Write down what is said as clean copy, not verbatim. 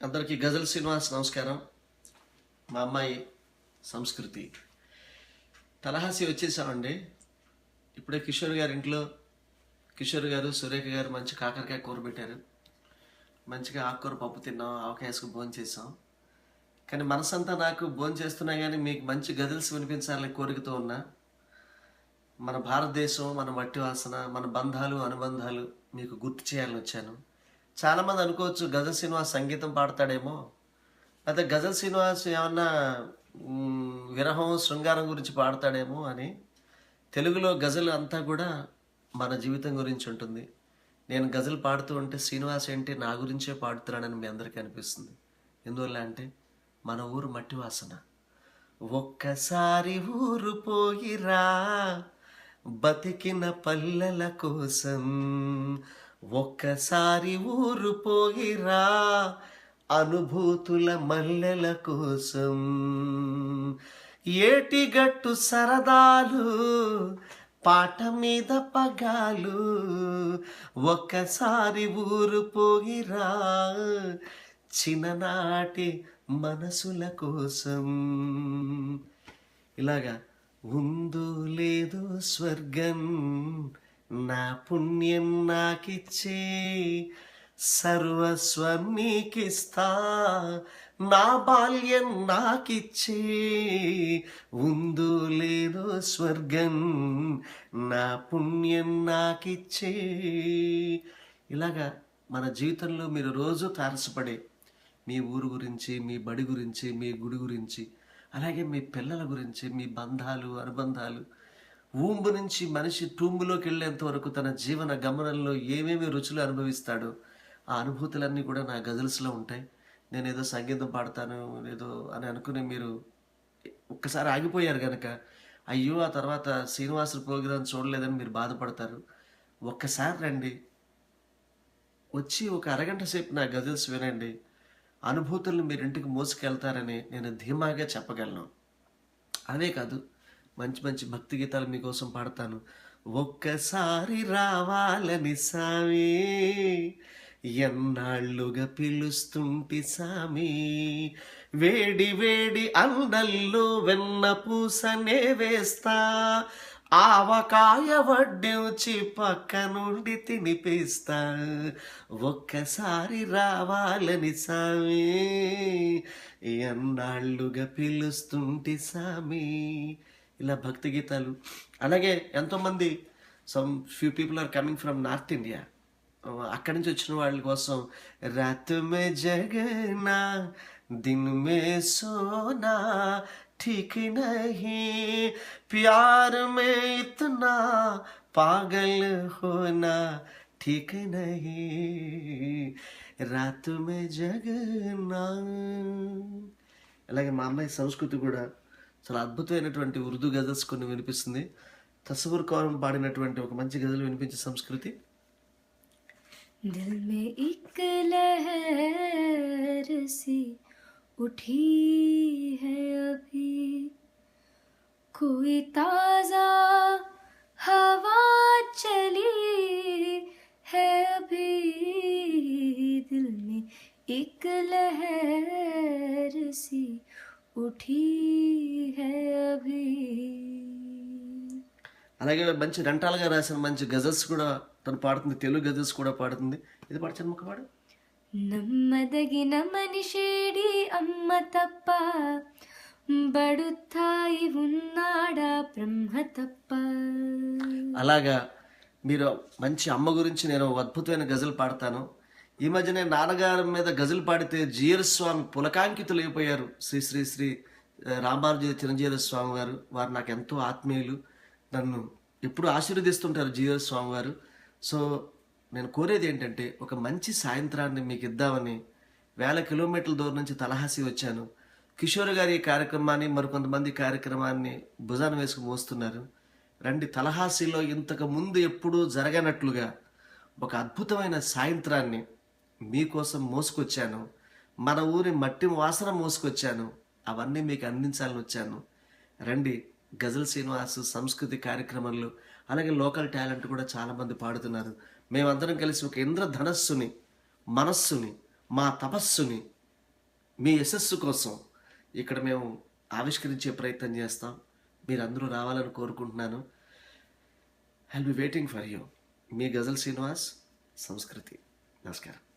అందరికీ గజల్ శ్రీనివాస్ నమస్కారం. మా అమ్మాయి సంస్కృతి తలహాసి వచ్చేసామండి. ఇప్పుడే కిషోర్ గారి ఇంట్లో కిషోర్ గారు సురేఖ గారు మంచి కాకరకాయ కూర పెట్టారు. మంచిగా ఆకుకూర పప్పు తిన్నాం, ఆవకాయసుకు భోజనం చేసాం. కానీ మనసంతా నాకు భోజనం చేస్తున్నా కానీ మీకు మంచి గజల్స్ వినిపించాలని కోరికతో ఉన్నా. మన భారతదేశం, మన మట్టి వాసన, మన బంధాలు అనుబంధాలు మీకు గుర్తు చేయాలని వచ్చాను. చాలామంది అనుకోవచ్చు గజల్ శ్రీనివాస్ సంగీతం పాడతాడేమో, అయితే గజల్ శ్రీనివాస్ ఏమన్నా విరహం శృంగారం గురించి పాడతాడేమో అని. తెలుగులో గజల్ అంతా కూడా మన జీవితం గురించి ఉంటుంది. నేను గజల్ పాడుతూ ఉంటే శ్రీనివాస్ ఏంటి నా గురించే పాడుతున్నాడని మీ అందరికీ అనిపిస్తుంది. ఎందువల్ల అంటే మన ఊరు మట్టి వాసన. ఒక్కసారి ఊరు పోయిరా బతికిన పల్లెల కోసం, ఒక్కసారి ఊరు పోయిరా అనుభూతుల మల్లెల కోసం, ఏటిగట్టు సరదాలు పాట మీద పగాలు, ఒక్కసారి ఊరు పోయిరా చిన్ననాటి మనసుల కోసం. ఇలాగా ఉందో లేదో స్వర్గం నా పుణ్యం నాకిచ్చే, సర్వస్వం నీకిస్తా నా బాల్యం నాకిచ్చే, ఉందో లేదో స్వర్గం నా పుణ్యం నాకిచ్చే. ఇలాగా మన జీవితంలో మీరు రోజు తారసపడే మీ ఊరు గురించి, మీ బడి గురించి, మీ గుడి గురించి, అలాగే మీ పిల్లల గురించి, మీ బంధాలు అనుబంధాలు, ఊంబు నుంచి మనిషి టూంబులోకి వెళ్ళేంత వరకు తన జీవన గమనంలో ఏమేమి రుచులు అనుభవిస్తాడో ఆ అనుభూతులన్నీ కూడా నా గజల్స్లో ఉంటాయి. నేను ఏదో సంగీతం పాడతాను ఏదో అని అనుకుని మీరు ఒక్కసారి ఆగిపోయారు కనుక అయ్యో ఆ తర్వాత శ్రీనివాసుల ప్రోగ్రాం చూడలేదని మీరు బాధపడతారు. ఒక్కసారి రండి, వచ్చి ఒక అరగంట సేపు నా గజల్స్ వినండి. అనుభూతులను మీరు ఇంటికి మోసుకెళ్తారని నేను ధీమాగా చెప్పగలను. అదే కాదు, మంచి మంచి భక్తి గీతాలు మీకోసం పాడతాను. ఒక్కసారి రావాలని సామి ఎన్నాళ్ళుగా పిలుస్తుంటి సామి, వేడి వేడి అన్నల్లో వెన్న పూసనే వేస్తా, ఆవకాయ వడ్డించి పక్క నుండి తినిపిస్తా, ఒక్కసారి రావాలని సామి ఎన్నాళ్ళుగా పిలుస్తుంటి సామి. ఇలా భక్తి గీతాలు. అలాగే ఎంతోమంది some few people are coming from north India. అక్కడి నుంచి వచ్చిన వాళ్ళ కోసం రాత్ మే జగనా దిన్ మే సోనా ठीक नहीं, प्यार में इतना पागल होना ठीक नहीं, रात में जगना. అలాగే మా అమ్మాయి సంస్కృతి కూడా చాలా అద్భుతమైనటువంటి ఉర్దూ గజల్స్ కొన్ని వినిపిస్తుంది. తస్వూర్ కౌరం పాడినటువంటి ఒక మంచి గజలు వినిపించే సంస్కృతి. दिल में एक लहर सी उठी है अभी, कोई ताजा हवा चली है अभी, दिल में एक लहर सी उठी है अभी. అలాగే మంచి రంటాలుగా రాసిన మంచి గజల్స్ కూడా తను పాడుతుంది, తెలుగు గజల్స్ కూడా పాడుతుంది. ఇది పాడు ముక్క పాడు. ನಮ್ಮದಗಿನ ಮನಿಷೇಡಿ ಅಮ್ಮ ತಪ್ಪ బడుతాయి ఉన్నాడా బ్రహ్మ తప్ప. అలాగా మీరు మంచి అమ్మ గురించి నేను అద్భుతమైన గజల్ పాడతాను. ఈ మధ్యనే నాన్నగారి మీద గజల్ పాడితే జీయర్ స్వామి పులకాంకితులు అయిపోయారు. శ్రీ శ్రీ శ్రీ రామానుజ చిరంజీవి స్వామి గారు వారు నాకు ఎంతో ఆత్మీయులు, నన్ను ఎప్పుడు ఆశీర్వదిస్తుంటారు జీయర్ స్వామి గారు. సో నేను కోరేది ఏంటంటే ఒక మంచి సాయంత్రాన్ని మీకు ఇద్దామని 1000 కిలోమీటర్ల దూరం నుంచి తలహాసి వచ్చాను. కిషోర్ గారి ఈ కార్యక్రమాన్ని మరికొంతమంది కార్యక్రమాన్ని భుజాన వేసుకు మోస్తున్నారు. రండి, తలహాసిలో ఇంతకు ముందు ఎప్పుడూ జరగనట్లుగా ఒక అద్భుతమైన సాయంత్రాన్ని మీకోసం మోసుకొచ్చాను. మన ఊరి మట్టి వాసన మోసుకొచ్చాను. అవన్నీ మీకు అందించాలని వచ్చాను. రండి, గజల్ శ్రీనివాస్ సంస్కృతి కార్యక్రమంలో అలాగే లోకల్ టాలెంట్ కూడా చాలామంది పాడుతున్నారు. మేమందరం కలిసి ఒక ఇంద్రధనస్సుని, మనస్సుని, మా తపస్సుని మీ యశస్సు కోసం ఇక్కడ మేము ఆవిష్కరించే ప్రయత్నం చేస్తాం. మీరందరూ రావాలని కోరుకుంటున్నాను. I'll be waiting for you. మీ గజల్ శ్రీనివాస్, సంస్కృతి. నమస్కారం.